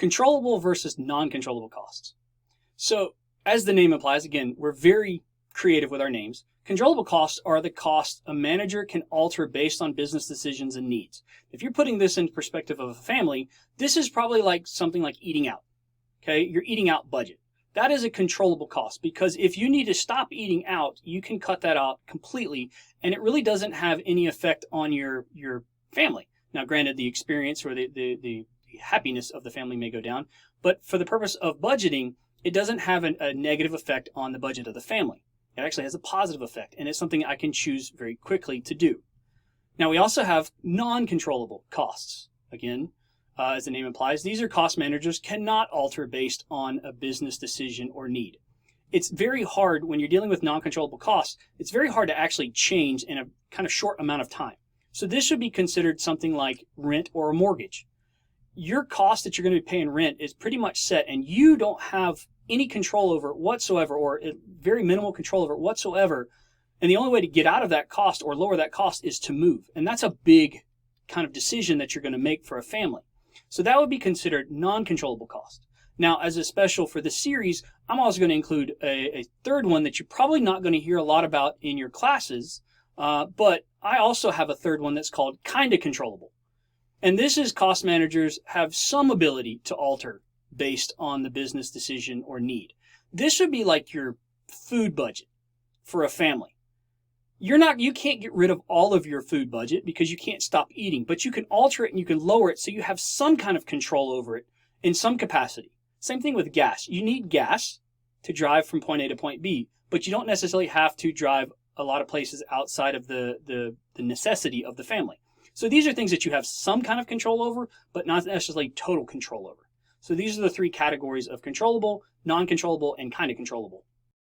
Controllable versus non-controllable costs. So as the name implies, again, we're very creative with our names. Controllable costs are the costs a manager can alter based on business decisions and needs. If you're putting this in perspective of a family, this is probably like something like eating out. Okay, your eating out budget. That is a controllable cost, because if you need to stop eating out, you can cut that out completely, and it really doesn't have any effect on your family. Now, granted, the experience or the happiness of the family may go down, but for the purpose of budgeting, it doesn't have a negative effect on the budget of the family. It actually has a positive effect, and it's something I can choose very quickly to do. Now, we also have non-controllable costs. Again, as the name implies, these are costs managers cannot alter based on a business decision or need. It's very hard when you're dealing with non-controllable costs. It's very hard to actually change in a kind of short amount of time. So this should be considered something like rent or a mortgage. Your cost that you're going to be paying rent is pretty much set, and you don't have any control over it whatsoever, or very minimal control over it whatsoever. And the only way to get out of that cost or lower that cost is to move. And that's a big kind of decision that you're going to make for a family. So that would be considered non-controllable cost. Now, as a special for this series, I'm also going to include a third one that you're probably not going to hear a lot about in your classes, but I also have a third one that's called kind of controllable. And this is cost managers have some ability to alter based on the business decision or need. This would be like your food budget for a family. You can't get rid of all of your food budget because you can't stop eating, but you can alter it and you can lower it so you have some kind of control over it in some capacity. Same thing with gas. You need gas to drive from point A to point B, but you don't necessarily have to drive a lot of places outside of the necessity of the family. So these are things that you have some kind of control over, but not necessarily total control over. So these are the three categories of controllable, non-controllable, and kind of controllable.